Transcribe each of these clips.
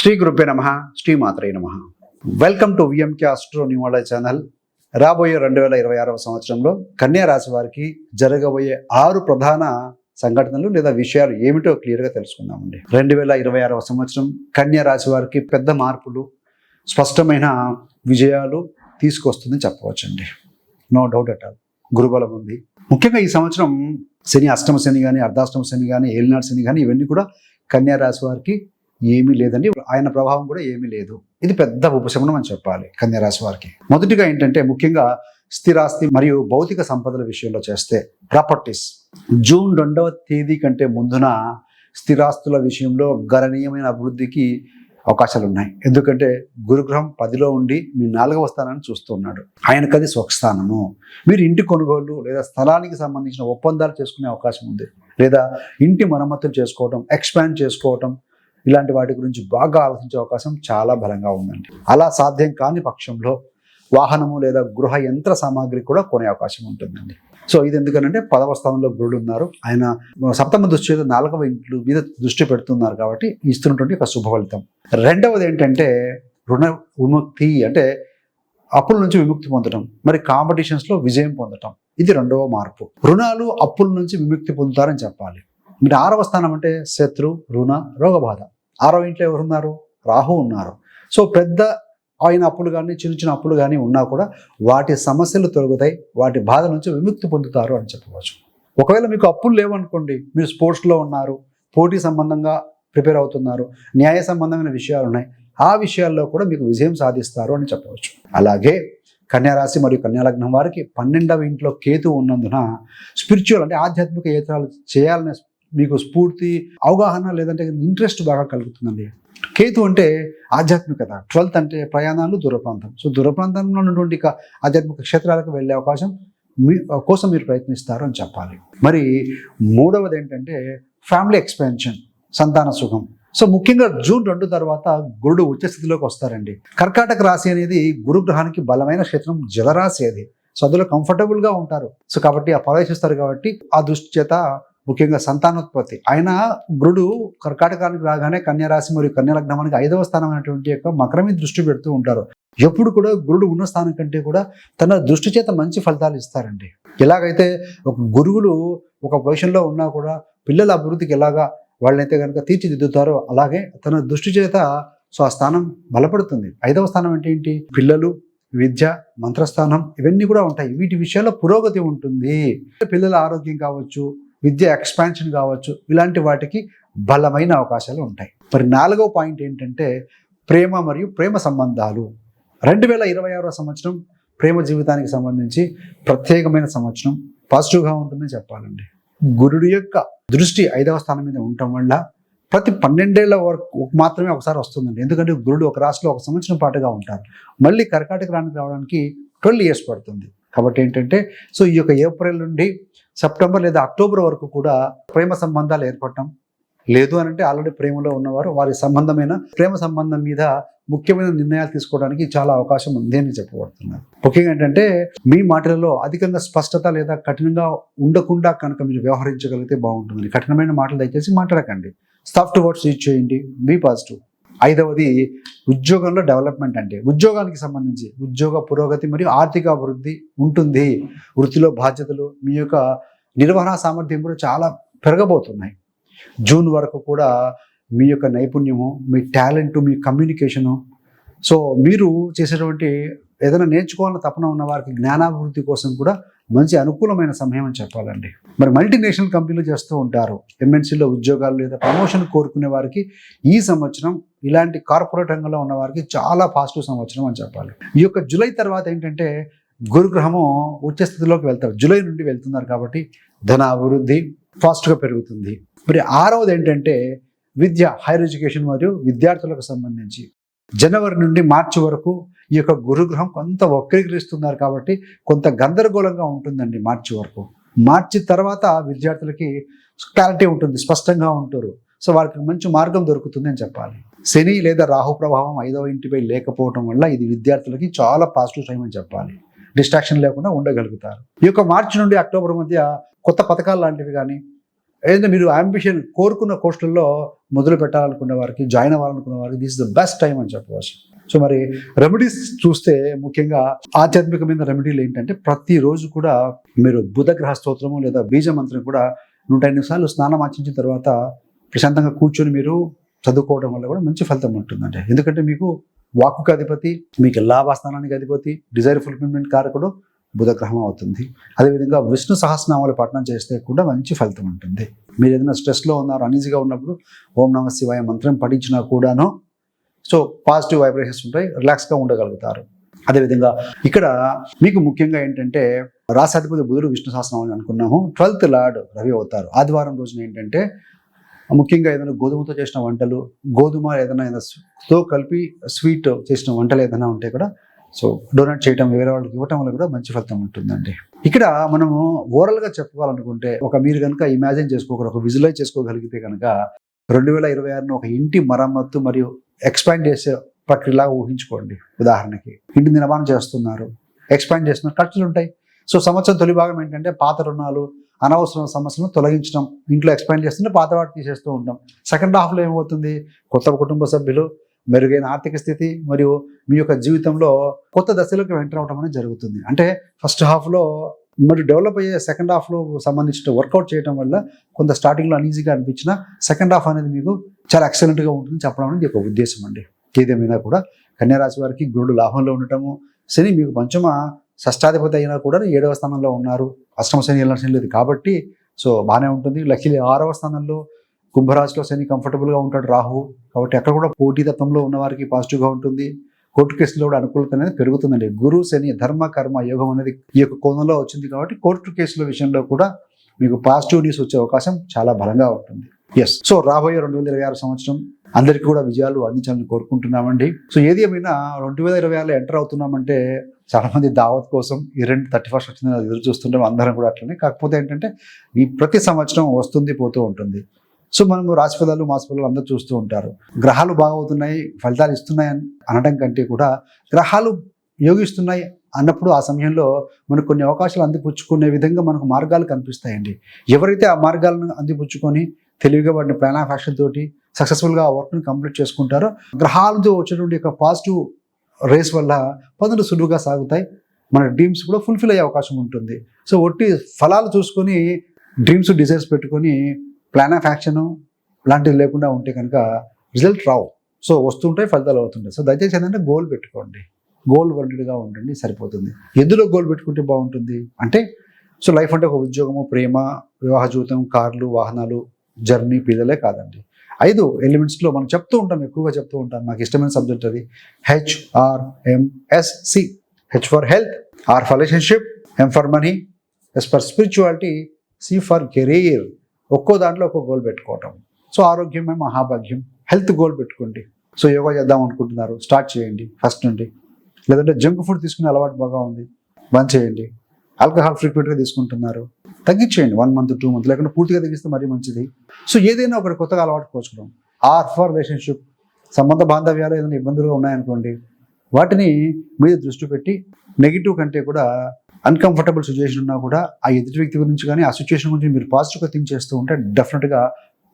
శ్రీ గురుభ్యో నమః, శ్రీ మాత్రే నమః. Welcome to VMK astro numerology channel. రాబోయే 2026వ సంవత్సరంలో కన్యా రాశి వారికి జరగబోయే 6 ప్రధాన సంఘటనలు లేదా విషయాలు ఏమిటో క్లియర్గా తెలుసుకుందామండి. 2026వ సంవత్సరం కన్యా రాశి వారికి పెద్ద మార్పులు, స్పష్టమైన విజయాలు తీసుకొస్తుందని చెప్పవచ్చండి. No doubt at all. గురుబలం ఉంది. ముఖ్యంగా ఈ సంవత్సరం శని, అష్టమ శని కానీ, అర్ధాష్టమ శని కానీ, ఏలినాడు శని కానీ ఇవన్నీ కూడా కన్యా రాశి వారికి ఏమీ లేదండి. ఆయన ప్రభావం కూడా ఏమీ లేదు. ఇది పెద్ద ఉపశమనం అని చెప్పాలి కన్యా రాశి వారికి. మొదటిగా ఏంటంటే ముఖ్యంగా స్థిరాస్తి మరియు భౌతిక సంపదల విషయంలో చేస్తే ప్రాపర్టీస్ జూన్ 2వ తేదీ కంటే ముందున స్థిరాస్తుల విషయంలో గణనీయమైన అభివృద్ధికి అవకాశాలు ఉన్నాయి. ఎందుకంటే గురుగ్రహం 10లో ఉండి మీ 4వ స్థానాన్ని చూస్తున్నాడు. ఆయనకది స్వస్థానము. మీరు ఇంటి కొనుగోలు లేదా స్థలానికి సంబంధించిన ఒప్పందాలు చేసుకునే అవకాశం ఉంది. లేదా ఇంటి మరమ్మతులు చేసుకోవటం, ఎక్స్పాండ్ చేసుకోవటం, ఇలాంటి వాటి గురించి బాగా ఆలోచించే అవకాశం చాలా బలంగా ఉందండి. అలా సాధ్యం కాని పక్షంలో వాహనము లేదా గృహ యంత్ర సామాగ్రి కూడా కొనే అవకాశం ఉంటుందండి. సో ఇది ఎందుకనంటే 10వ స్థానంలో గురుడు ఉన్నారు. ఆయన సప్తమ దృష్టి 4వ ఇంట్లో మీద దృష్టి పెడుతున్నారు కాబట్టి ఇస్తున్నటువంటి ఒక శుభ ఫలితం. రెండవది ఏంటంటే రుణ విముక్తి, అంటే అప్పుల నుంచి విముక్తి పొందడం, మరి కాంపిటీషన్స్లో విజయం పొందడం. ఇది రెండవ మార్పు. రుణాలు, అప్పుల నుంచి విముక్తి పొందుతారని చెప్పాలి. మీరు 6వ స్థానం అంటే శత్రు, రుణ, రోగబాధ. 6వ ఇంట్లో ఎవరున్నారు? రాహు ఉన్నారు. సో పెద్ద ఆయన అప్పులు కానీ, చిన్న చిన్న అప్పులు కానీ ఉన్నా కూడా వాటి సమస్యలు తొలగుతాయి. వాటి బాధ నుంచి విముక్తి పొందుతారు అని చెప్పవచ్చు. ఒకవేళ మీకు అప్పులు లేవనుకోండి, మీరు స్పోర్ట్స్లో ఉన్నారు, పోటీ సంబంధంగా ప్రిపేర్ అవుతున్నారు, న్యాయ సంబంధమైన విషయాలు ఉన్నాయి, ఆ విషయాల్లో కూడా మీకు విజయం సాధిస్తారు అని చెప్పవచ్చు. అలాగే కన్యారాశి మరియు కన్యాలగ్నం వారికి 12వ ఇంట్లో కేతు ఉన్నందున స్పిరిచువల్ అంటే ఆధ్యాత్మిక యేత్రాలు చేయాలనే మీకు స్ఫూర్తి, అవగాహన లేదంటే ఇంట్రెస్ట్ బాగా కలుగుతుందండి. కేతు అంటే ఆధ్యాత్మికత, 12th అంటే ప్రయాణాలు, దూర ప్రాంతం. సో దూర ప్రాంతంలో ఉన్నటువంటి ఆధ్యాత్మిక క్షేత్రాలకు వెళ్ళే అవకాశం కోసం మీరు ప్రయత్నిస్తారు అని చెప్పాలి. మరి 3వది ఏంటంటే ఫ్యామిలీ ఎక్స్పాన్షన్, సంతాన సుఖం. సో ముఖ్యంగా జూన్ 2 తర్వాత గురుడు ఉచ్చ స్థితిలోకి వస్తారండి. కర్కాటక రాశి అనేది గురుగ్రహానికి బలమైన క్షేత్రం, జలరాశి అది. సో అందులో కంఫర్టబుల్గా ఉంటారు. సో కాబట్టి ప్రవేశిస్తారు కాబట్టి ఆ దృష్టి చేత ముఖ్యంగా సంతానోత్పత్తి. ఆయన గురుడు కర్కాటకానికి రాగానే కన్యారాశి మరియు కన్యాలగ్నానికి 5వ స్థానం అనేటువంటి మకర మీద దృష్టి పెడుతూ ఉంటారు. ఎప్పుడు కూడా గురుడు ఉన్న స్థానం కంటే కూడా తన దృష్టి చేత మంచి ఫలితాలు ఇస్తారండి. ఎలాగైతే ఒక గురువులు ఒక పొజిషన్లో ఉన్నా కూడా పిల్లల అభివృద్ధికి ఎలాగా వాళ్ళనైతే కనుక తీర్చిదిద్దుతారో అలాగే తన దృష్టి చేత సో ఆ స్థానం బలపడుతుంది. 5వ స్థానం అంటే ఏంటి? పిల్లలు, విద్య, మంత్రస్థానం ఇవన్నీ కూడా ఉంటాయి. వీటి విషయాల్లో పురోగతి ఉంటుంది. పిల్లల ఆరోగ్యం కావచ్చు, విద్య ఎక్స్పాన్షన్ కావచ్చు, ఇలాంటి వాటికి బలమైన అవకాశాలు ఉంటాయి. మరి 4వ పాయింట్ ఏంటంటే ప్రేమ మరియు ప్రేమ సంబంధాలు. 2026వ సంవత్సరం ప్రేమ జీవితానికి సంబంధించి ప్రత్యేకమైన సంవత్సరం, పాజిటివ్గా ఉంటుందని చెప్పాలండి. గురుడు యొక్క దృష్టి 5వ స్థానం మీద ఉండటం వల్ల ప్రతి 12 ఏళ్ల వరకు మాత్రమే ఒకసారి వస్తుందండి. ఎందుకంటే గురుడు ఒక రాశిలో 1 సంవత్సరం పాటుగా ఉంటారు. మళ్ళీ కర్కాటక రావడానికి 12 years పడుతుంది. కాబట్టి ఏంటంటే సో ఈ యొక్క ఏప్రిల్ నుండి సెప్టెంబర్ లేదా అక్టోబర్ వరకు కూడా ప్రేమ సంబంధాలు ఏర్పడటం, లేదు అని అంటే ఆల్రెడీ ప్రేమలో ఉన్నవారు వారి ప్రేమ సంబంధం మీద ముఖ్యమైన నిర్ణయాలు తీసుకోవడానికి చాలా అవకాశం ఉంది అని చెప్పబడుతున్నారు. ముఖ్యంగా ఏంటంటే మీ మాటలలో అధికంగా స్పష్టత లేదా కఠినంగా ఉండకుండా కనుక మీరు వ్యవహరించగలిగితే బాగుంటుంది. కఠినమైన మాటలు దయచేసి మాట్లాడకండి. సాఫ్ట్ వర్డ్స్ యూజ్ చేయండి. Be positive. 5వది ఉద్యోగంలో డెవలప్మెంట్. అంటే ఉద్యోగానికి సంబంధించి ఉద్యోగ పురోగతి మరియు ఆర్థిక అభివృద్ధి ఉంటుంది. వృత్తిలో బాధ్యతలు, మీ యొక్క నిర్వహణ సామర్థ్యం కూడా చాలా పెరగబోతున్నాయి. జూన్ వరకు కూడా మీ యొక్క నైపుణ్యము, మీ టాలెంట్, మీ కమ్యూనికేషను, సో మీరు చేసేటువంటి ఏదైనా నేర్చుకోవాలని తపన ఉన్న వారికి జ్ఞానాభివృద్ధి కోసం కూడా మంచి అనుకూలమైన సమయం అని చెప్పాలండి. మరి మల్టీనేషనల్ కంపెనీలు చేస్తూ ఉంటారు, ఎంఎన్సీలో ఉద్యోగాలు లేదా ప్రమోషన్ కోరుకునే వారికి ఈ సంవత్సరం, ఇలాంటి కార్పొరేట్ రంగంలో ఉన్న వారికి చాలా పాజిటివ్ సంవత్సరం అని చెప్పాలి. ఈ యొక్క జూలై తర్వాత ఏంటంటే గురుగ్రహము ఉచ్చ స్థితిలోకి వెళ్తారు. జూలై నుండి వెళ్తున్నారు కాబట్టి ధన అభివృద్ధి ఫాస్ట్గా పెరుగుతుంది. మరి 6వది ఏంటంటే విద్య, హైయర్ ఎడ్యుకేషన్ మరియు విద్యార్థులకు సంబంధించి జనవరి నుండి మార్చి వరకు ఈ యొక్క గురుగ్రహం కొంత వక్రీకరిస్తున్నారు కాబట్టి కొంత గందరగోళంగా ఉంటుందండి మార్చి వరకు. మార్చి తర్వాత విద్యార్థులకి క్లారిటీ ఉంటుంది, స్పష్టంగా ఉంటారు. సో వారికి మంచి మార్గం దొరుకుతుంది అని చెప్పాలి. శని లేదా రాహు ప్రభావం 5వ ఇంటిపై లేకపోవడం వల్ల ఇది విద్యార్థులకి చాలా పాజిటివ్ టైం అని చెప్పాలి. డిస్ట్రాక్షన్ లేకుండా ఉండగలుగుతారు. ఈ యొక్క మార్చి నుండి అక్టోబర్ మధ్య కొత్త పథకాలు లాంటివి కానీ, ఏదైనా మీరు అంబిషన్ కోరుకున్న కోర్సులలో మొదలు పెట్టాలనుకున్న వారికి, జాయిన్ అవ్వాలనుకున్న వారికి this is the best time అని చెప్పవచ్చు. సో మరి రెమెడీస్ చూస్తే ముఖ్యంగా ఆధ్యాత్మికమైన రెమెడీలు ఏంటంటే ప్రతిరోజు కూడా మీరు బుధ గ్రహ స్తోత్రము లేదా బీజ మంత్రం కూడా 105 నిమిషాలు స్నానం ఆచరించిన తర్వాత ప్రశాంతంగా కూర్చొని మీరు చదువుకోవడం వల్ల కూడా మంచి ఫలితం ఉంటుందండి. ఎందుకంటే మీకు వాక్కుకి అధిపతి, మీకు లాభస్థానానికి అధిపతి, డిజైర్ ఫుల్ఫిల్మెంట్ కారకుడు బుధ గ్రహం అవుతుంది. అదేవిధంగా విష్ణు సహస్రనామాలు పఠనం చేస్తే కూడా మంచి ఫలితం ఉంటుంది. మీరు ఏదైనా స్ట్రెస్లో ఉన్నారు, అనీజీగా ఉన్నప్పుడు ఓం నమ శివాయ మంత్రం పఠించినా కూడాను సో పాజిటివ్ వైబ్రేషన్స్ ఉంటాయి, రిలాక్స్గా ఉండగలుగుతారు. అదేవిధంగా ఇక్కడ మీకు ముఖ్యంగా ఏంటంటే రాశాధిపతి బుధుడు విష్ణు సహస్రనామాలు అనుకున్నాము. 12th లార్డ్ రవి అవుతారు. ఆదివారం రోజున ఏంటంటే ముఖ్యంగా ఏదైనా గోధుమతో చేసిన వంటలు, గోధుమ ఏదైనా కలిపి స్వీట్ చేసిన వంటలు ఏదైనా ఉంటే కూడా సో డొనేట్ చేయటం, వేరే వాళ్ళకి ఇవ్వటం వల్ల కూడా మంచి ఫలితం ఉంటుందండి. ఇక్కడ మనము ఓవరాల్గా చెప్పుకోవాలనుకుంటే మీరు కనుక ఇమాజిన్ ఒక విజువలైజ్ చేసుకోగలిగితే కనుక 2026 ఒక ఇంటి మరమ్మత్తు మరియు ఎక్స్పాండ్ చేసే ప్రక్రియలాగా ఊహించుకోండి. ఉదాహరణకి ఇంటి నిర్మాణం చేస్తున్నారు, ఎక్స్పాండ్ చేస్తున్నారు, ఖర్చులు ఉంటాయి. సో సంవత్సరం తొలి భాగం ఏంటంటే పాత రుణాలు, అనవసరం సమస్యలను తొలగించడం, ఇంట్లో ఎక్స్పాండ్ చేస్తుంటే పాత వాటి తీసేస్తూ ఉంటాం. సెకండ్ హాఫ్లో ఏమవుతుంది, కొత్త కుటుంబ సభ్యులు, మెరుగైన ఆర్థిక స్థితి మరియు మీ యొక్క జీవితంలో కొత్త దశలోకి ఎంటర్ అవడం అనేది జరుగుతుంది. అంటే ఫస్ట్ హాఫ్లో మరి డెవలప్ అయ్యే సెకండ్ హాఫ్లో సంబంధించిన వర్కౌట్ చేయడం వల్ల కొంత స్టార్టింగ్లో అనీజీగా అనిపించిన సెకండ్ హాఫ్ అనేది మీకు చాలా ఎక్సలెంట్గా ఉంటుంది చెప్పడం అనేది ఒక ఉద్దేశం అండి. ఏదేమైనా కూడా కన్యా రాశి వారికి గురుడు లాభంలో ఉండటము, శని మీకు పంచమ షష్టాధిపతి అయినా కూడా 7వ స్థానంలో ఉన్నారు, అష్టమ శని వెళ్ళిన లేదు కాబట్టి సో బాగానే ఉంటుంది. లక్కీలీ 6వ స్థానంలో కుంభరాశిలో శని కంఫర్టబుల్గా ఉంటాడు రాహు, కాబట్టి అక్కడ కూడా పోటీతత్వంలో ఉన్న వారికి పాజిటివ్గా ఉంటుంది. కోర్టు కేసులో కూడా అనుకూలత అనేది పెరుగుతుందండి. గురు శని ధర్మ కర్మ యోగం అనేది ఈ యొక్క కోణంలో వచ్చింది కాబట్టి కోర్టు కేసుల విషయంలో కూడా మీకు పాజిటివ్ న్యూస్ వచ్చే అవకాశం చాలా బలంగా ఉంటుంది. ఎస్, సో రాబోయే 2026 సంవత్సరం అందరికీ కూడా విజయాలు అందించాలని కోరుకుంటున్నామండి. సో ఏది ఏమైనా 2026 ఎంటర్ అవుతున్నామంటే చాలా మంది దావత్ కోసం ఈ 31st వచ్చిందని ఎదురు చూస్తుంటాం, అందరం కూడా అట్లనే. కాకపోతే ఏంటంటే ఈ ప్రతి సంవత్సరం వస్తుంది పోతూ ఉంటుంది. సో మనము రాశి ఫలాలు మాస ఫలాలు అందరూ చూస్తూ ఉంటారు. గ్రహాలు బాగవుతున్నాయి, ఫలితాలు ఇస్తున్నాయి అనడం కంటే కూడా గ్రహాలు యోగిస్తున్నాయి అన్నప్పుడు ఆ సమయంలో మనకు కొన్ని అవకాశాలు అందిపుచ్చుకునే విధంగా మనకు మార్గాలు కనిపిస్తాయండి. ఎవరైతే ఆ మార్గాలను అందిపుచ్చుకొని తెలివిగా వాటిని ప్లాన్ ఆఫ్ యాక్షన్ తోటి సక్సెస్ఫుల్గా ఆ వర్క్ని కంప్లీట్ చేసుకుంటారో గ్రహాలతో వచ్చేటువంటి యొక్క పాజిటివ్ రేస్ వల్ల పనులు సులువుగా సాగుతాయి, మన డ్రీమ్స్ కూడా ఫుల్ఫిల్ అయ్యే అవకాశం ఉంటుంది. సో ఒట్టి ఫలాలు చూసుకొని డ్రీమ్స్ డిజైర్స్ పెట్టుకొని ప్లాన్ ఆఫ్ యాక్షన్ లాంటివి లేకుండా ఉంటే కనుక రిజల్ట్ రావు. సో వస్తుంటాయి, ఫలితాలు అవుతుంటాయి. సో దయచేసి ఏంటంటే గోల్ పెట్టుకోండి, గోల్ ఓరియంటెడ్గా ఉండండి, సరిపోతుంది. ఎందులో గోల్ పెట్టుకుంటే బాగుంటుంది అంటే సో లైఫ్ అంటే ఒక ఉద్యోగము, ప్రేమ, వివాహ జీవితం, కార్లు, వాహనాలు, జర్నీ, పిల్లలే కాదండి. 5 ఎలిమెంట్స్లో మనం చెప్తూ ఉంటాం, ఎక్కువగా చెప్తూ ఉంటాం. నాకు ఇష్టమైన సబ్జెక్ట్ అది HRMSC. H for health, R for relationship, M for money, S for spirituality, C for career. ఒక్కో దాంట్లో ఒక్కో గోల్ పెట్టుకోవటం. సో ఆరోగ్యమే మహాభాగ్యం. హెల్త్ గోల్ పెట్టుకోండి. సో యోగా చేద్దాం అనుకుంటున్నారు, స్టార్ట్ చేయండి ఫస్ట్ నుండి. లేదంటే జంక్ ఫుడ్ తీసుకునే అలవాటు బాగా ఉంది, బంద్ చేయండి. ఆల్కహాల్ ఫ్రీక్వెంట్గా తీసుకుంటున్నారు, తగ్గించేయండి. 1 month 2 months, లేకుంటే పూర్తిగా తగ్గిస్తే మరీ మంచిది. సో ఏదైనా ఒకటి కొత్తగా అలవాటు కోసుకోవడం. R ఫర్ రిలేషన్షిప్, సంబంధ బాంధవ్యాలు ఏదైనా ఇబ్బందులుగా ఉన్నాయనుకోండి, వాటిని మీద దృష్టి పెట్టి నెగిటివ్ కంటే కూడా అన్కంఫర్టబుల్ సిచ్యువేషన్ ఉన్నా కూడా ఆ ఎదుటి వ్యక్తి గురించి కానీ ఆ సిచ్యువేషన్ గురించి మీరు పాజిటివ్గా థింక్ చేస్తూ ఉంటే డెఫినెట్గా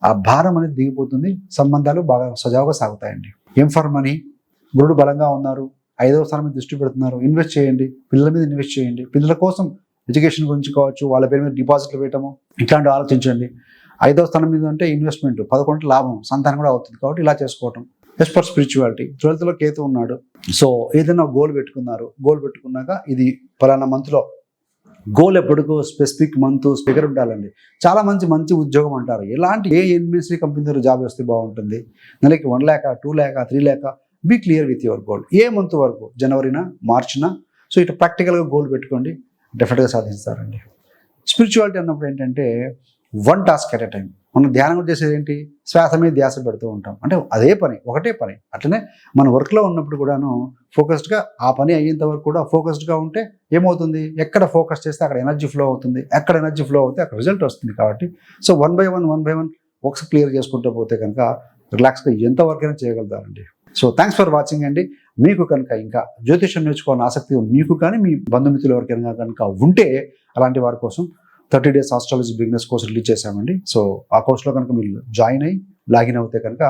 ఆ భారం అనేది దిగిపోతుంది, సంబంధాలు బాగా సజావుగా సాగుతాయండి. M ఫర్ మనీ, గురుడు బలంగా ఉన్నారు, 5వ స్థానం మీద దృష్టి పెడుతున్నారు. ఇన్వెస్ట్ చేయండి, పిల్లల మీద ఇన్వెస్ట్ చేయండి. పిల్లల కోసం ఎడ్యుకేషన్ గురించి కావచ్చు, వాళ్ళ పేరు మీద డిపాజిట్లు వేయటము, ఇట్లాంటివి ఆలోచించండి. 5వ స్థానం మీద అంటే ఇన్వెస్ట్మెంట్, 11 లాభం, సంతానం కూడా అవుతుంది కాబట్టి ఇలా చేసుకోవటం. Yes for spirituality, 12th Ketu ఉన్నాడు. సో ఏదైనా గోల్ పెట్టుకున్నారు, గోల్ పెట్టుకున్నాక ఇది పలానా మంత్లో గోల్ ఎప్పటికో స్పెసిఫిక్ మంత్ స్పీకర్ ఉండాలండి. చాలా మంచి ఉద్యోగం అంటారు. ఎలాంటి ఏ ఎంఎన్సీ కంపెనీ దగ్గర జాబ్ వస్తే బాగుంటుంది, నెలకి 1 lakh 2 lakh 3 lakh, be clear with your goal. A month వరకు, జనవరినా మార్చినా. సో ఇటు ప్రాక్టికల్గా గోల్ పెట్టుకోండి, డెఫినెట్గా సాధిస్తారండి. స్పిరిచువాలిటీ అన్నప్పుడు ఏంటంటే 1 task at a time. మనం ధ్యానం కూడా చేసేది ఏంటి, శ్వాస మీద ధ్యాస పెడుతూ ఉంటాం. అంటే అదే పని, ఒకటే పని. అట్లనే మన వర్క్లో ఉన్నప్పుడు కూడాను ఫోకస్డ్గా ఆ పని అయ్యేంత వరకు కూడా ఫోకస్డ్గా ఉంటే ఏమవుతుంది, ఎక్కడ ఫోకస్ చేస్తే అక్కడ ఎనర్జీ ఫ్లో అవుతుంది, ఎక్కడ ఎనర్జీ ఫ్లో అవుతే అక్కడ రిజల్ట్ వస్తుంది. కాబట్టి సో 1 by 1 వర్క్స్ క్లియర్ చేసుకుంటూ పోతే కనుక రిలాక్స్గా ఎంత వర్క్ అయినా చేయగలుగుతారండి. సో థ్యాంక్స్ ఫర్ వాచింగ్ అండి. మీకు కనుక ఇంకా జ్యోతిష్యం నేర్చుకోవాలని ఆసక్తి మీకు కానీ మీ బంధుమిత్రులు ఎవరికైనా కనుక ఉంటే అలాంటి వారి కోసం 30 days astrology beginners course release చేశామండి. సో ఆ కోర్సులో కనుక మీరు జాయిన్ అయ్యి లాగిన్ అవుతే కనుక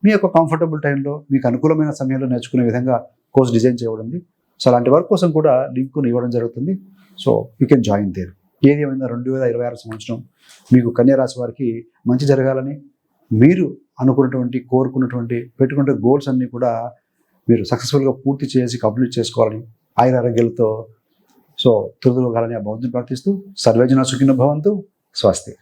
మీ యొక్క కంఫర్టబుల్ టైంలో మీకు అనుకూలమైన సమయంలో నేర్చుకునే విధంగా కోర్స్ డిజైన్ చేయబడింది. సో అలాంటి వర్క్ కోసం కూడా లింక్ను ఇవ్వడం జరుగుతుంది. So you can join there. ఏది ఏమైనా 2026 సంవత్సరం మీకు కన్యా రాశి వారికి మంచి జరగాలని, మీరు అనుకున్నటువంటి, కోరుకున్నటువంటి, పెట్టుకున్న గోల్స్ అన్నీ కూడా మీరు సక్సెస్ఫుల్గా పూర్తి చేసి కంప్లీట్ చేసుకోవాలని, ఆయురారోగ్యాలతో సో తులతూగాలని ఆ భగవంతుని ప్రార్థిస్తూ సర్వేజన సుఖినో భవంతు. స్వస్తి.